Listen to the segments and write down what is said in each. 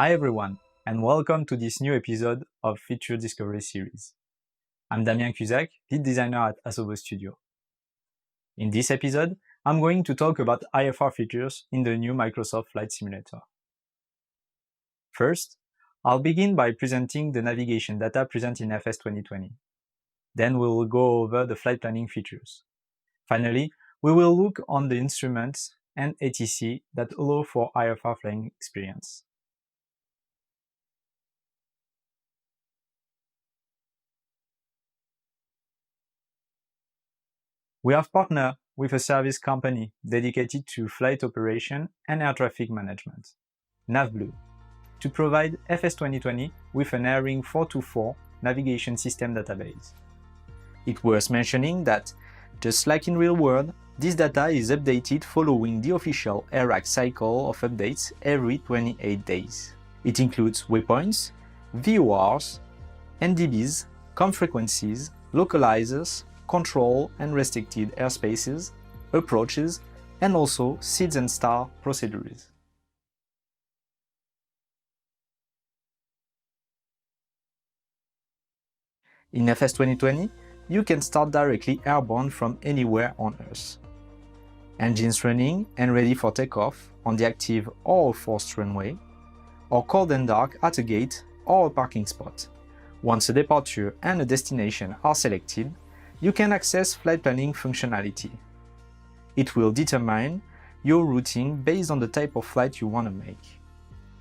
Hi everyone, and welcome to this new episode of Feature Discovery Series. I'm Damien Cusack, lead designer at ASUSTeK Studio. In this episode, I'm going to talk about IFR features in the new Microsoft Flight Simulator. First, I'll begin by presenting the navigation data present in FS 2020. Then we will go over the flight planning features. Finally, we will look on the instruments and ATC that allow for IFR flying experience. We have partnered with a service company dedicated to flight operation and air traffic management, NavBlue, to provide FS 2020 with an AirRing 424 navigation system database. It's worth mentioning that, just like in real world, this data is updated following the official AirRAC cycle of updates every 28 days. It includes waypoints, VORs, NDBs, com frequencies, localizers, control and restricted airspaces, approaches, and also SIDS and STAR procedures. In FS 2020, you can start directly airborne from anywhere on Earth. Engines running and ready for takeoff on the active or forced runway, or cold and dark at a gate or a parking spot. Once a departure and a destination are selected, you can access flight planning functionality. It will determine your routing based on the type of flight you want to make,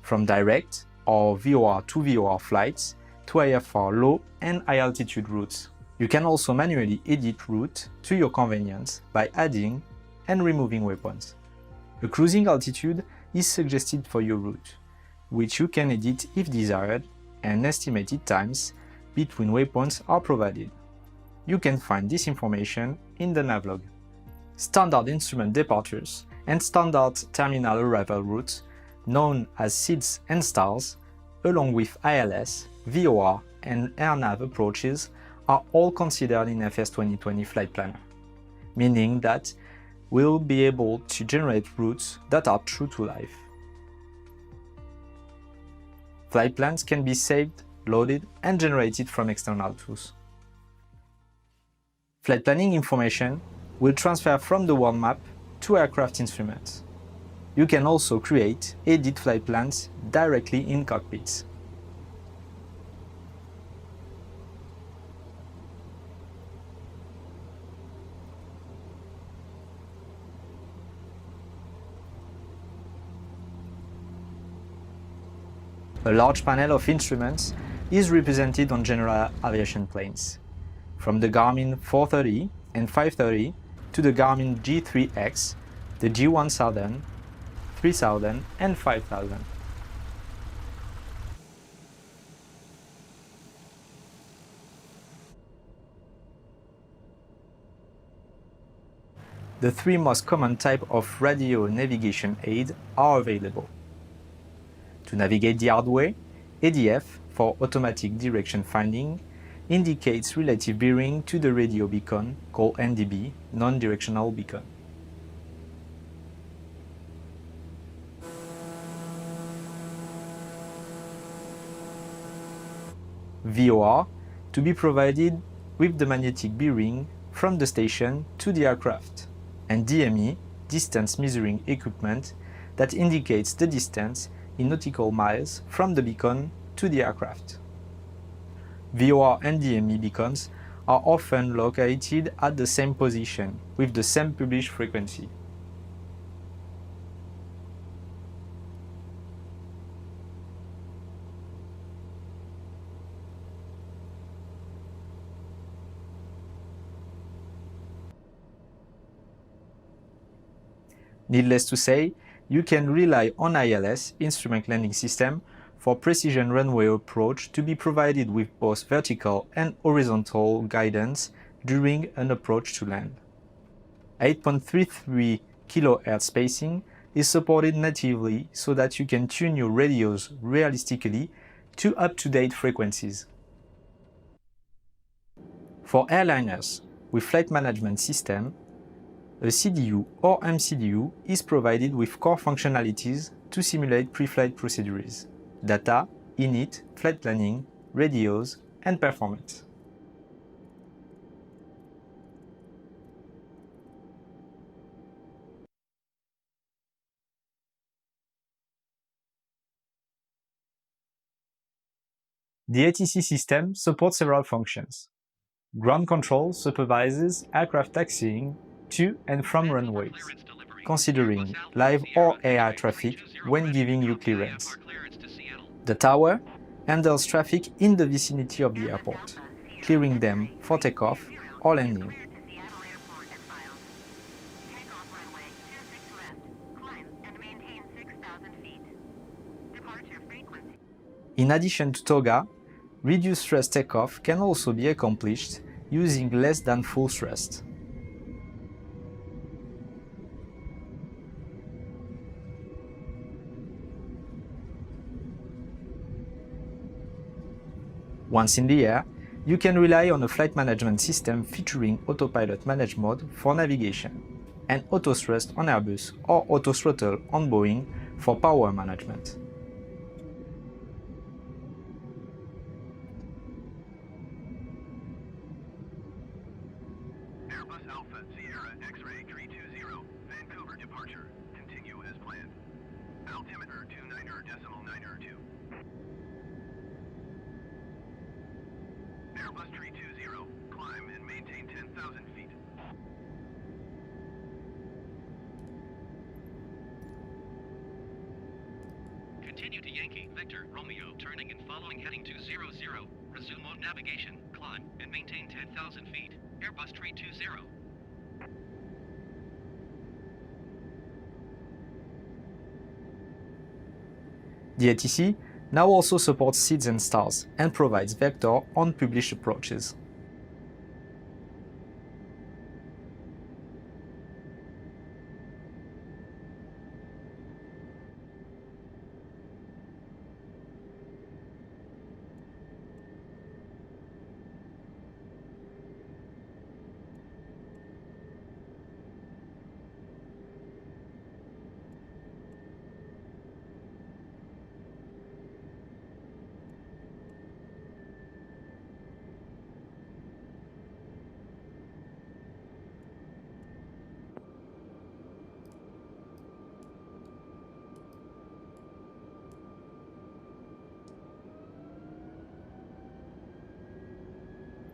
from direct or VOR to VOR flights to IFR low and high altitude routes. You can also manually edit route to your convenience by adding and removing waypoints. A cruising altitude is suggested for your route, which you can edit if desired, and estimated times between waypoints are provided. You can find this information in the navlog. Standard instrument departures and standard terminal arrival routes, known as SIDS and STARS, along with ILS, VOR, and AirNav approaches, are all considered in FS 2020 Flight Planner, meaning that we'll be able to generate routes that are true to life. Flight plans can be saved, loaded, and generated from external tools. Flight planning information will transfer from the world map to aircraft instruments. You can also create, edit flight plans directly in cockpits. A large panel of instruments is represented on general aviation planes, from the Garmin 430 and 530 to the Garmin G3X, the G1000, 3000 and 5000. The three most common types of radio navigation aid are available. To navigate the hard way, ADF, for automatic direction finding, indicates relative bearing to the radio beacon, called NDB, non-directional beacon. VOR, to be provided with the magnetic bearing from the station to the aircraft, and DME, distance measuring equipment, that indicates the distance in nautical miles from the beacon to the aircraft. VOR and DME beacons are often located at the same position with the same published frequency. Needless to say, you can rely on ILS, Instrument Landing System, for precision runway approach to be provided with both vertical and horizontal guidance during an approach to land. 8.33 kHz spacing is supported natively so that you can tune your radios realistically to up-to-date frequencies. For airliners with flight management system, a CDU or MCDU is provided with core functionalities to simulate pre-flight procedures. data, init, flight planning, radios, and performance. The ATC system supports several functions. Ground control supervises aircraft taxiing to and from runways, considering live or AI traffic when giving you clearance. The tower handles traffic in the vicinity of the airport, clearing them for takeoff or landing. In addition to TOGA, reduced thrust takeoff can also be accomplished using less than full thrust. Once in the air, you can rely on a flight management system featuring autopilot manage mode for navigation, and auto thrust on Airbus or auto throttle on Boeing for power management. Airbus Alpha Sierra X-ray 320, Vancouver departure. Continue as planned. Altimeter 29.902. Airbus 320, climb and maintain 10,000 feet. Continue to Yankee, Victor, Romeo, turning and following heading 200. Resume mode navigation, climb, and maintain 10,000 feet. Airbus 320. The ATC now also supports seeds and stars and provides vector on published approaches.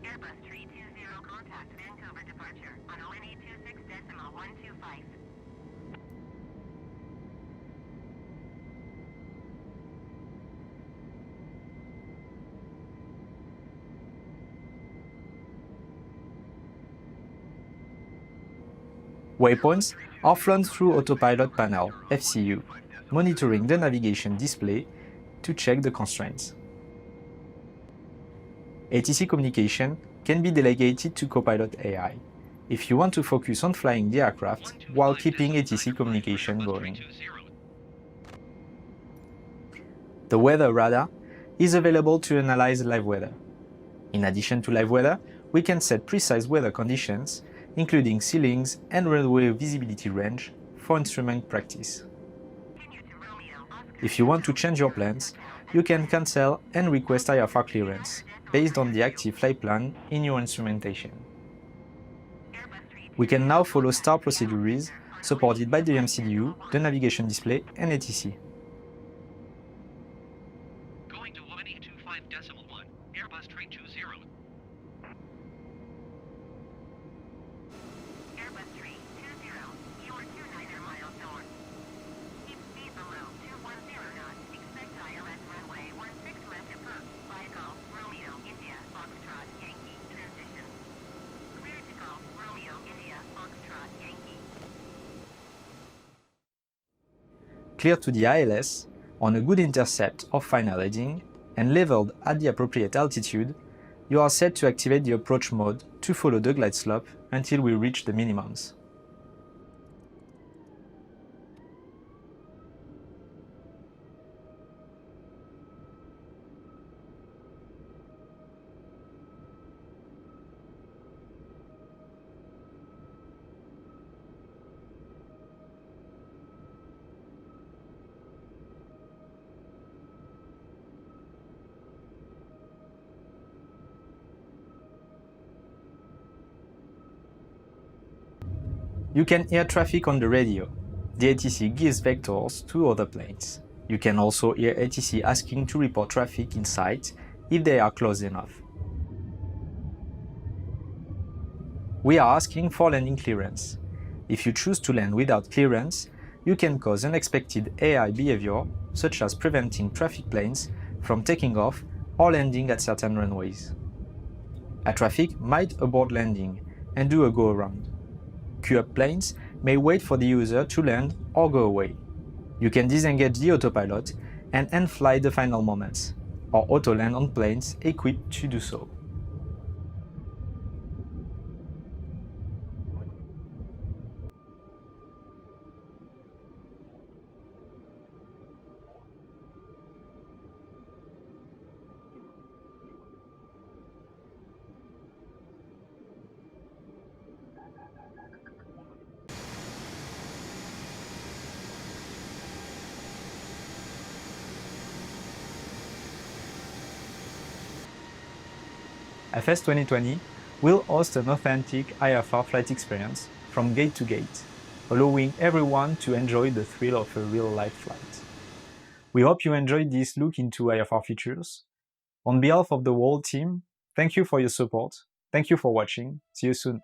Airbus 320, contact Vancouver departure on ONE 26.125. Waypoints are flown through Autopilot Panel, FCU, monitoring the navigation display to check the constraints. ATC communication can be delegated to Copilot AI if you want to focus on flying the aircraft while keeping ATC communication going. The weather radar is available to analyze live weather. In addition to live weather, we can set precise weather conditions, including ceilings and runway visibility range, for instrument practice. If you want to change your plans, you can cancel and request IFR clearance based on the active flight plan in your instrumentation. We can now follow STAR procedures supported by the MCDU, the navigation display, and ATC. Going to 1.25.1, Airbus 320. Airbus 320, you are 29 miles north. Keep speed below 210 knots. Expect ILS runway 16 left approach. Via Golf, Romeo, India, Foxtrot, Yankee, transition. Clear to Golf, Romeo, India, Foxtrot, Yankee. Clear to the ILS, on a good intercept or final heading, and leveled at the appropriate altitude, you are set to activate the approach mode to follow the glide slope until we reach the minimums. You can hear traffic on the radio. The ATC gives vectors to other planes. You can also hear ATC asking to report traffic in sight if they are close enough. We are asking for landing clearance. If you choose to land without clearance, you can cause unexpected AI behavior, such as preventing traffic planes from taking off or landing at certain runways. A traffic might abort landing and do a go-around. Queue-up planes may wait for the user to land or go away. You can disengage the autopilot and end-fly the final moments, or auto-land on planes equipped to do so. FS 2020 will host an authentic IFR flight experience from gate to gate, allowing everyone to enjoy the thrill of a real-life flight. We hope you enjoyed this look into IFR features. On behalf of the whole team, thank you for your support. Thank you for watching. See you soon.